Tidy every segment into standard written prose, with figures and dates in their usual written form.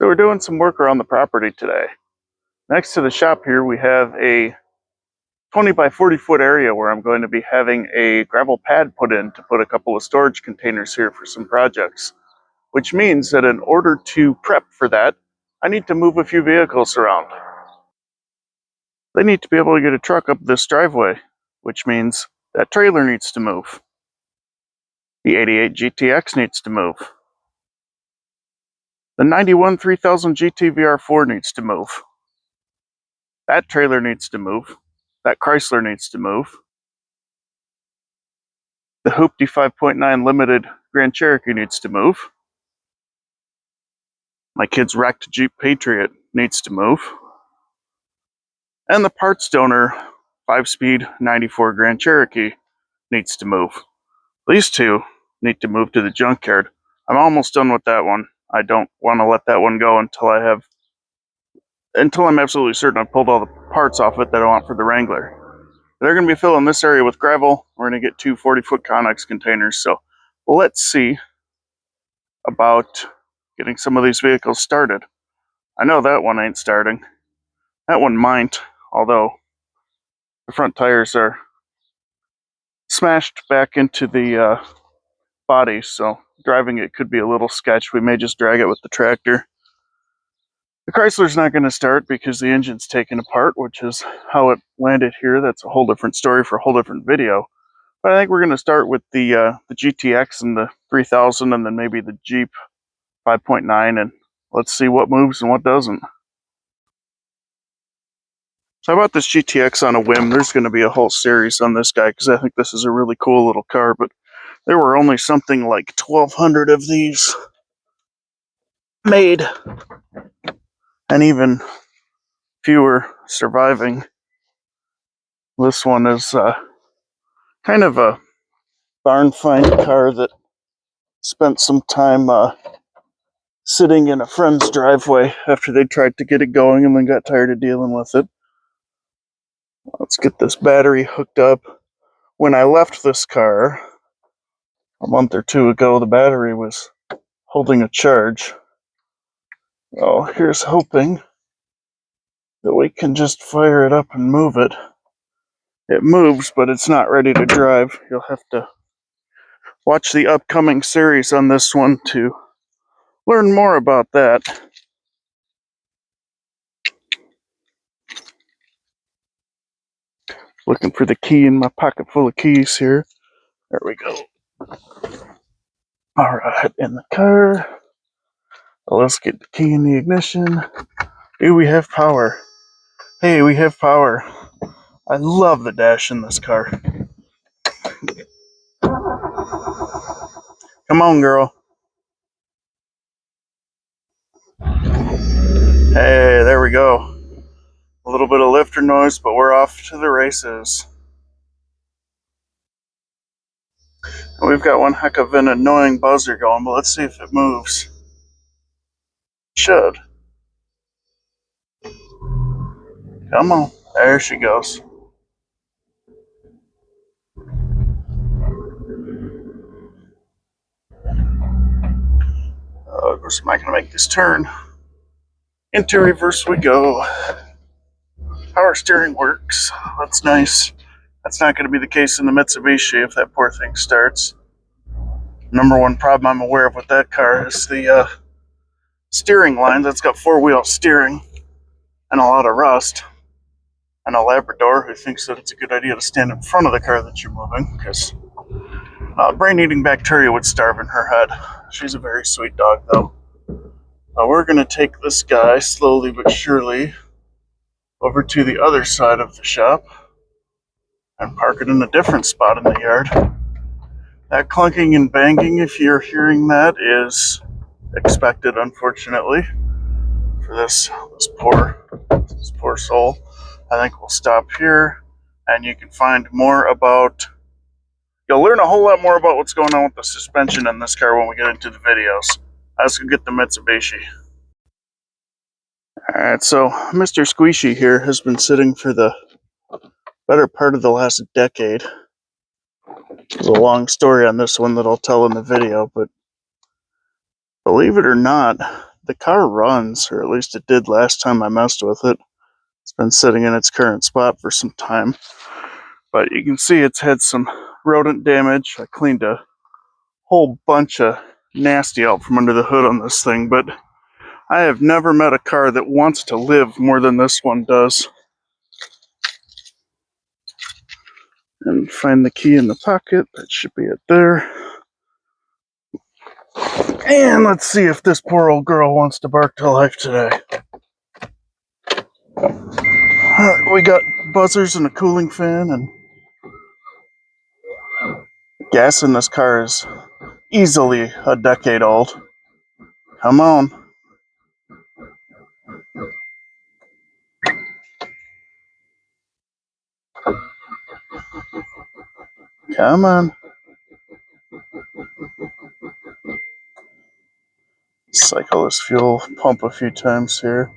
So we're doing some work around the property today. Next to the shop here, we have a 20 by 40 foot area where I'm going to be having a gravel pad put in to put a couple of storage containers here for some projects, which means that in order to prep for that, I need to move a few vehicles around. They need to be able to get a truck up this driveway, which means that trailer needs to move. The 88 GTX needs to move. The 91 3000 GT VR4 needs to move. That trailer needs to move. That Chrysler needs to move. The Hoopty 5.9 Limited Grand Cherokee needs to move. My kid's wrecked Jeep Patriot needs to move. And the parts donor 5-speed 94 Grand Cherokee needs to move. These two need to move to the junkyard. I'm almost done with that one. I don't want to let that one go until I'm absolutely certain I've pulled all the parts off it that I want for the Wrangler. They're going to be filling this area with gravel. We're going to get two 40-foot Connex containers. So let's see about getting some of these vehicles started. I know that one ain't starting. That one might, although the front tires are smashed back into the body, so driving it could be a little sketch. We may just drag it with the tractor. The Chrysler's not going to start because the engine's taken apart, which is how it landed here. That's a whole different story for a whole different video. But I think we're going to start with the GTX and the 3000 and then maybe the Jeep 5.9, and let's see what moves and what doesn't. So I bought this GTX on a whim. There's going to be a whole series on this guy because I think this is a really cool little car, but there were only something like 1,200 of these made, and even fewer surviving. This one is kind of a barn find car that spent some time sitting in a friend's driveway after they tried to get it going and then got tired of dealing with it. Let's get this battery hooked up. When I left this car a month or two ago, the battery was holding a charge. Oh, here's hoping that we can just fire it up and move it. It moves, but it's not ready to drive. You'll have to watch the upcoming series on this one to learn more about that. Looking for the key in my pocket full of keys here. There we go. Alright, in the car. Let's get the key in the ignition. Hey, we have power. Hey, we have power. I love the dash in this car. Come on, girl. Hey, there we go. A little bit of lifter noise, but we're off to the races. We've got one heck of an annoying buzzer going, but let's see if it moves. Should. Come on. There she goes. Of course, am I going to make this turn? Into reverse we go. Power steering works. That's nice. That's not going to be the case in the Mitsubishi if that poor thing starts. Number one problem I'm aware of with that car is the steering line. That's got four-wheel steering and a lot of rust. And a Labrador who thinks that it's a good idea to stand in front of the car that you're moving because brain-eating bacteria would starve in her head. She's a very sweet dog, though. We're going to take this guy slowly but surely over to the other side of the shop and park it in a different spot in the yard. That clunking and banging, if you're hearing that, is expected, unfortunately, for this poor soul. I think we'll stop here, and you can find more about... You'll learn a whole lot more about what's going on with the suspension in this car when we get into the videos. Let's go get the Mitsubishi. Alright, so Mr. Squishy here has been sitting for the better part of the last decade. There's a long story on this one that I'll tell in the video, but believe it or not, the car runs, or at least it did last time I messed with it. It's been sitting in its current spot for some time. But you can see it's had some rodent damage. I cleaned a whole bunch of nasty out from under the hood on this thing, but I have never met a car that wants to live more than this one does. And find the key in the pocket. That should be it there. And let's see if this poor old girl wants to bark to life today. Alright, we got buzzers and a cooling fan, and gas in this car is easily a decade old. Come on. Come on. Cycle this fuel pump a few times here.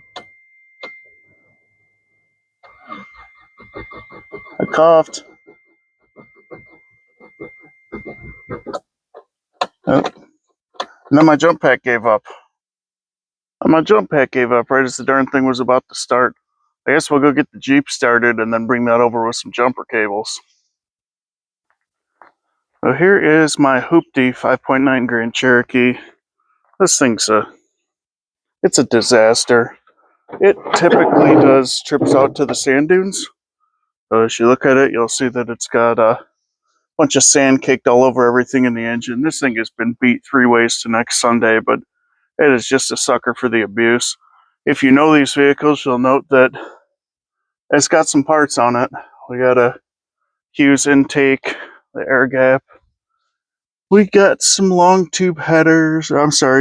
I coughed. Oh. And then my jump pack gave up. Right as the darn thing was about to start. I guess we'll go get the Jeep started and then bring that over with some jumper cables. So here is my Hoopty 5.9 Grand Cherokee. This thing's it's a disaster. It typically does trips out to the sand dunes. So as you look at it, you'll see that it's got a bunch of sand caked all over everything in the engine. This thing has been beat 3 ways to next Sunday, but it is just a sucker for the abuse. If you know these vehicles, you'll note that it's got some parts on it. We got a Hughes intake, the air gap. We got some long tube headers,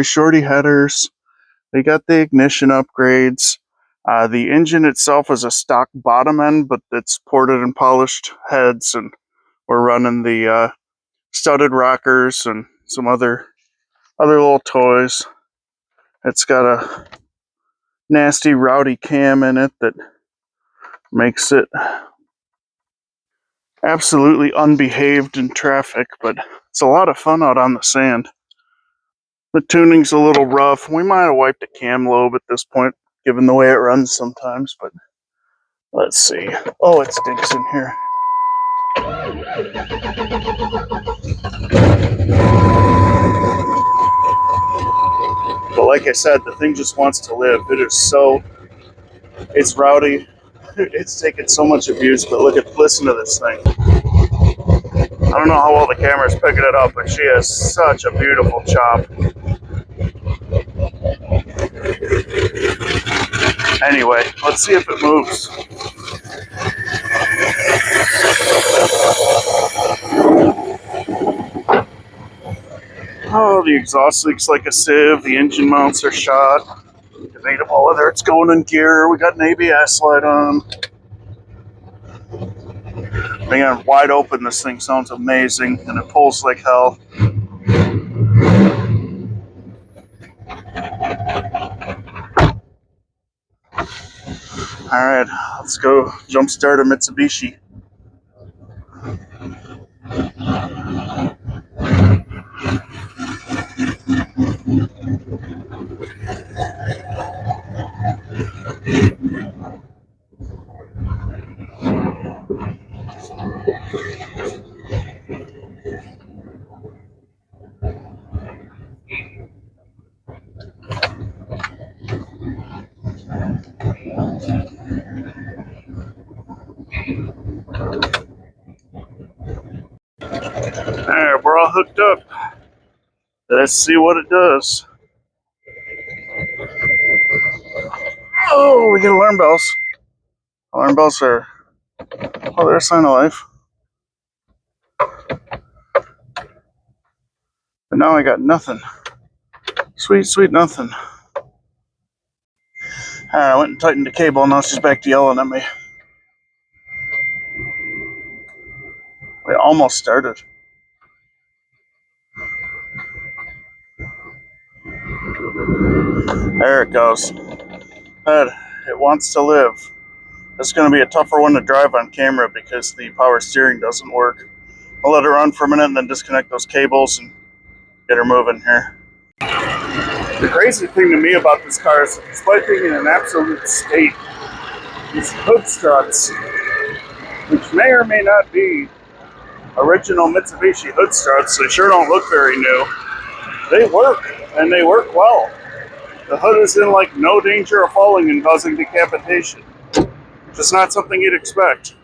shorty headers. We got the ignition upgrades. The engine itself is a stock bottom end, but it's ported and polished heads, and we're running the studded rockers and some other little toys. It's got a nasty rowdy cam in it that makes it absolutely unbehaved in traffic, but it's a lot of fun out on the sand. The tuning's a little rough. We might have wiped a cam lobe at this point, given the way it runs sometimes, but let's see. Oh, it stinks in here. But like I said, the thing just wants to live. It's rowdy. It's taken so much abuse, but listen to this thing. I don't know how well the camera's picking it up, but she has such a beautiful chop. Anyway, let's see if it moves. Oh, the exhaust leaks like a sieve. The engine mounts are shot. Debatable whether it's going in gear. We got an ABS light on. Again, wide open, this thing sounds amazing, and it pulls like hell. Alright, let's go jump start a Mitsubishi. Alright, we're all hooked up. Let's see what it does. Oh, we get alarm bells. Alarm bells are, oh, they're a sign of life. But now I got nothing. Sweet, sweet nothing. I went and tightened the cable, now she's back to yelling at me. We almost started. There it goes. Good. It wants to live. It's going to be a tougher one to drive on camera because the power steering doesn't work. I'll let her run for a minute and then disconnect those cables and get her moving here. The crazy thing to me about this car is, despite being in an absolute state, these hood struts, which may or may not be original Mitsubishi hood struts, they sure don't look very new. They work, and they work well. The hood is in like no danger of falling and causing decapitation. Just not something you'd expect.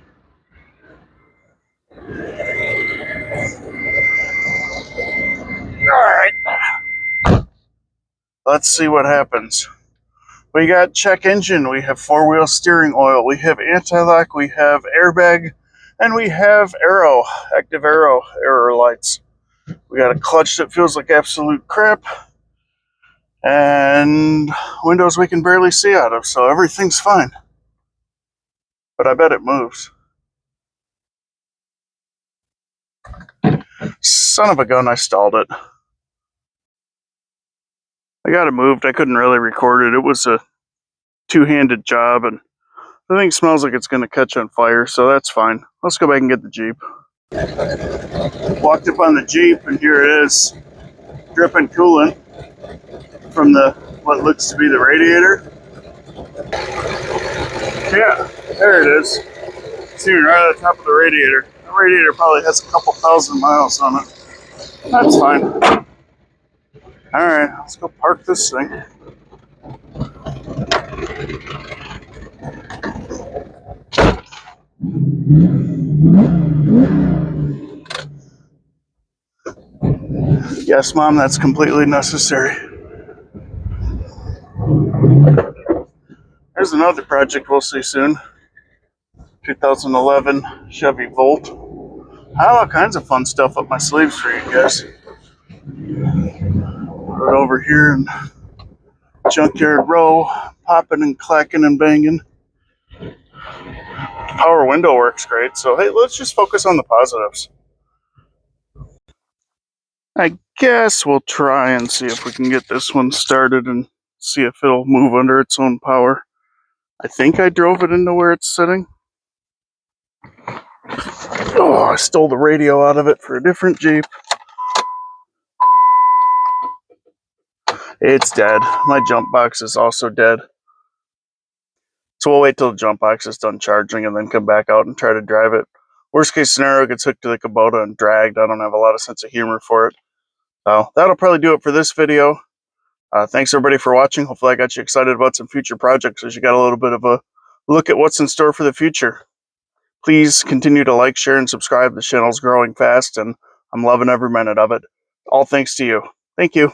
Alright. Let's see what happens. We got check engine, we have four-wheel steering oil, we have anti-lock, we have airbag, and we have aero, active aero, error lights. We got a clutch that feels like absolute crap, and windows we can barely see out of, so everything's fine. But I bet it moves. Son of a gun, I stalled it. I got it moved. I couldn't really record it. It was a two-handed job, and the thing smells like it's going to catch on fire, so that's fine. Let's go back and get the Jeep. Walked up on the Jeep, and here it is, dripping coolant from the what looks to be the radiator. Yeah, there it is. Sitting right at the top of the radiator. The radiator probably has a couple thousand miles on it. That's fine. Alright, let's go park this thing. Yes, Mom, that's completely necessary. There's another project we'll see soon. 2011 Chevy Volt. I have all kinds of fun stuff up my sleeves for you guys. Right over here in Junkyard Row, popping and clacking and banging. Power window works great, so hey, let's just focus on the positives. I guess we'll try and see if we can get this one started and see if it'll move under its own power. I think I drove it into where it's sitting. Oh, I stole the radio out of it for a different Jeep. It's dead. My jump box is also dead. So we'll wait till the jump box is done charging and then come back out and try to drive it. Worst case scenario, it gets hooked to the Kubota and dragged. I don't have a lot of sense of humor for it. So that'll probably do it for this video. Thanks everybody for watching. Hopefully I got you excited about some future projects as you got a little bit of a look at what's in store for the future. Please continue to like, share, and subscribe. The channel's growing fast and I'm loving every minute of it. All thanks to you. Thank you.